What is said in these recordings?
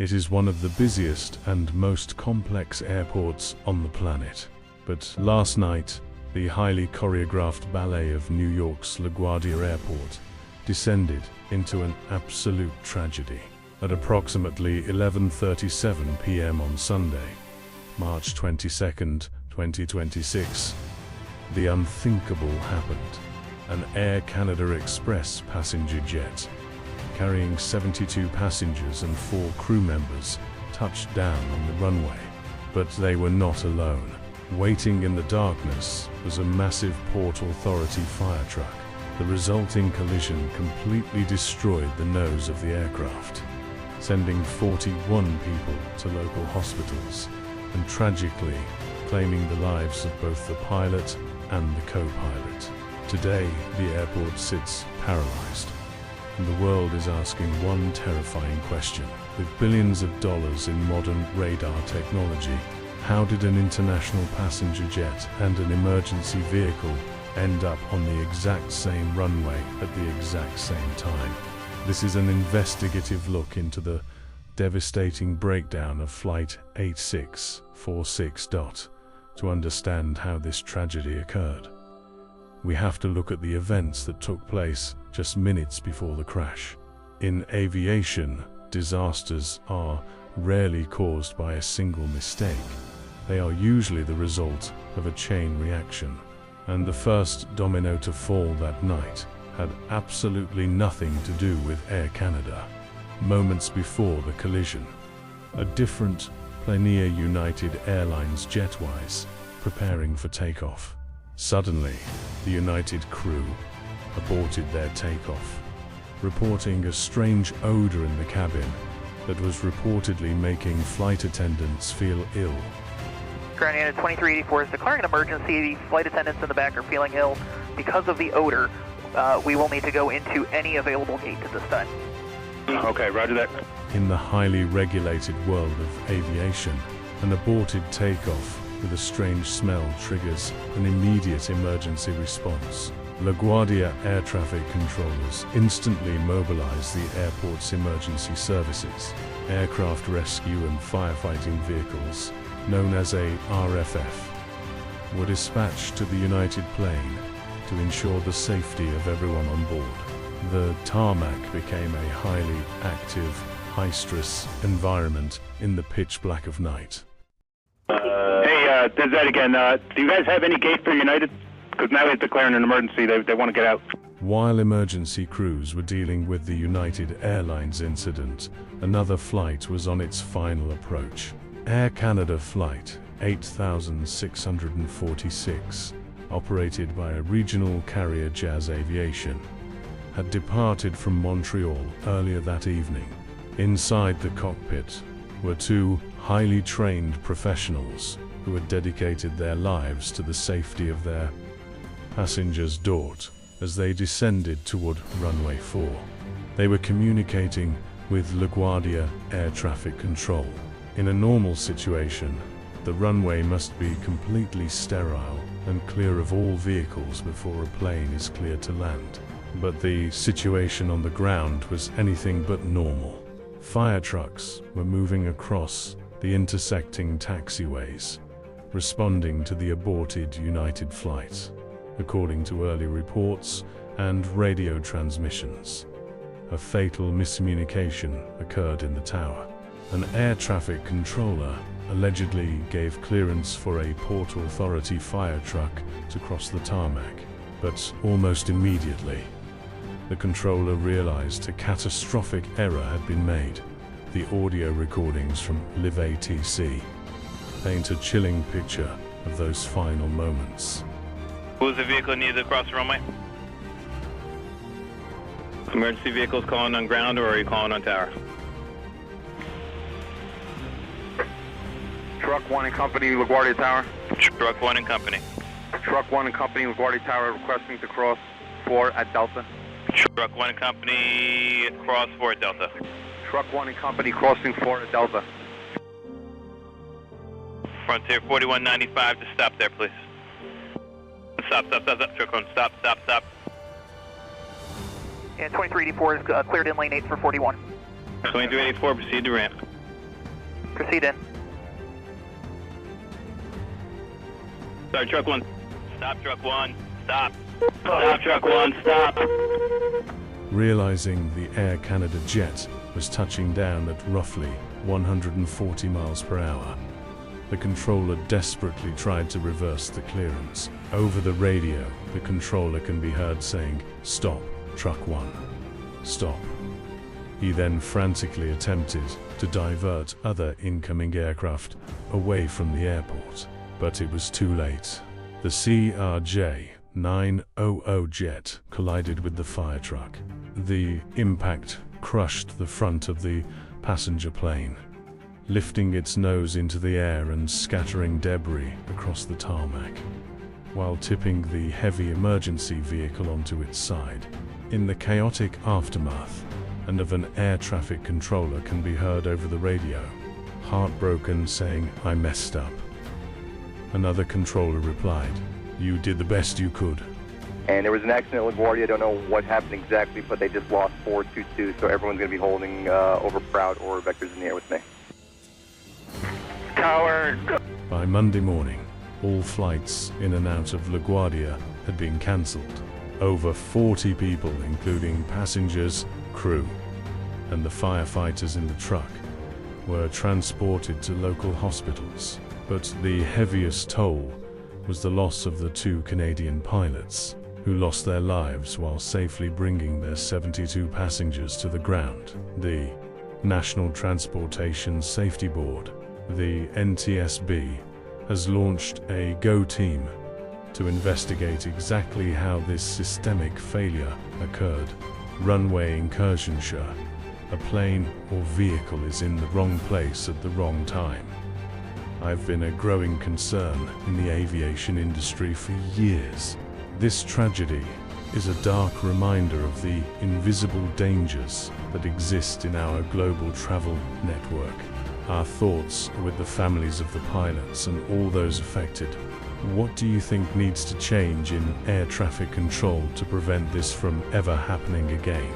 It is one of the busiest and most complex airports on the planet. But last night, the highly choreographed ballet of New York's LaGuardia Airport descended into an absolute tragedy. At approximately 11:37 p.m. on Sunday, March 22nd, 2026, the unthinkable happened. An Air Canada Express passenger jet, carrying 72 passengers and 4 crew members, touched down on the runway. But they were not alone. Waiting in the darkness was a massive Port Authority fire truck. The resulting collision completely destroyed the nose of the aircraft, sending 41 people to local hospitals, and tragically claiming the lives of both the pilot and the co-pilot. Today, the airport sits paralyzed, and the world is asking one terrifying question. With billions of dollars in modern radar technology, how did an international passenger jet and an emergency vehicle end up on the exact same runway at the exact same time? This is an investigative look into the devastating breakdown of Flight 8646. To understand how this tragedy occurred, we have to look at the events that took place just minutes before the crash. In aviation, disasters are rarely caused by a single mistake. They are usually the result of a chain reaction. And the first domino to fall that night had absolutely nothing to do with Air Canada. Moments before the collision, a different Planier United Airlines jet was preparing for takeoff. Suddenly, the United crew aborted their takeoff, reporting a strange odor in the cabin that was reportedly making flight attendants feel ill. Ground Unit 2384 is declaring an emergency. The flight attendants in the back are feeling ill because of the odor. We will need to go into any available gate at this time. Okay, roger that. In the highly regulated world of aviation, an aborted takeoff with a strange smell triggers an immediate emergency response. LaGuardia air traffic controllers instantly mobilize the airport's emergency services. Aircraft rescue and firefighting vehicles, known as a RFF, were dispatched to the United plane to ensure the safety of everyone on board. The tarmac became a highly active, high-stress environment in the pitch black of night. Hey, this is Ed again. Do you guys have any gate for United? Because now they're declaring an emergency. They want to get out. While emergency crews were dealing with the United Airlines incident, another flight was on its final approach. Air Canada Flight 8646, operated by a regional carrier Jazz Aviation, had departed from Montreal earlier that evening. Inside the cockpit were 2 highly trained professionals who had dedicated their lives to the safety of their passengers' daughter as they descended toward runway 4. They were communicating with LaGuardia Air Traffic Control. In a normal situation, the runway must be completely sterile and clear of all vehicles before a plane is cleared to land. But the situation on the ground was anything but normal. Fire trucks were moving across the intersecting taxiways, responding to the aborted United flight. According to early reports and radio transmissions, a fatal miscommunication occurred in the tower. An air traffic controller allegedly gave clearance for a Port Authority fire truck to cross the tarmac, but almost immediately, the controller realized a catastrophic error had been made. The audio recordings from Live ATC paint a chilling picture of those final moments. Who's the vehicle needed to cross the runway? Emergency vehicles calling on ground, or are you calling on tower? Truck 1 and Company, LaGuardia Tower. Truck 1 and Company. Truck 1 and Company, LaGuardia Tower, requesting to cross 4 at Delta. Truck 1 and Company, cross 4 at Delta. Truck 1 and Company, crossing 4 at Delta. Frontier 4195 to stop there, please. Stop. Truck 1, stop. And 2384 is cleared in lane 8 for 41. 2384, proceed to ramp. Proceed in. Sorry, truck 1. Stop, truck 1. Stop. Stop, truck 1. Stop. Realizing the Air Canada jet was touching down at roughly 140 miles per hour, the controller desperately tried to reverse the clearance. Over the radio, the controller can be heard saying, "Stop, truck 1. Stop." He then frantically attempted to divert other incoming aircraft away from the airport, but it was too late. The CRJ-900 jet collided with the fire truck. The impact crushed the front of the passenger plane, lifting its nose into the air and scattering debris across the tarmac, while tipping the heavy emergency vehicle onto its side. In the chaotic aftermath, and of an air traffic controller can be heard over the radio, heartbroken, saying, "I messed up." Another controller replied, "You did the best you could." And there was an accident at LaGuardia. I don't know what happened exactly, but they just lost 422, so everyone's going to be holding over Proud or vectors in the air with me. Tower. By Monday morning, all flights in and out of LaGuardia had been cancelled. Over 40 people, including passengers, crew, and the firefighters in the truck, were transported to local hospitals. But the heaviest toll was the loss of the 2 Canadian pilots, who lost their lives while safely bringing their 72 passengers to the ground. The National Transportation Safety Board, the NTSB, has launched a GO team to investigate exactly how this systemic failure occurred. Runway incursion, sure. A plane or vehicle is in the wrong place at the wrong time. I've been a growing concern in the aviation industry for years. This tragedy is a dark reminder of the invisible dangers that exist in our global travel network. Our thoughts are with the families of the pilots and all those affected. What do you think needs to change in air traffic control to prevent this from ever happening again?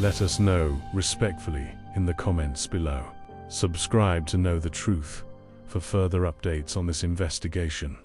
Let us know respectfully in the comments below. Subscribe to know the truth for further updates on this investigation.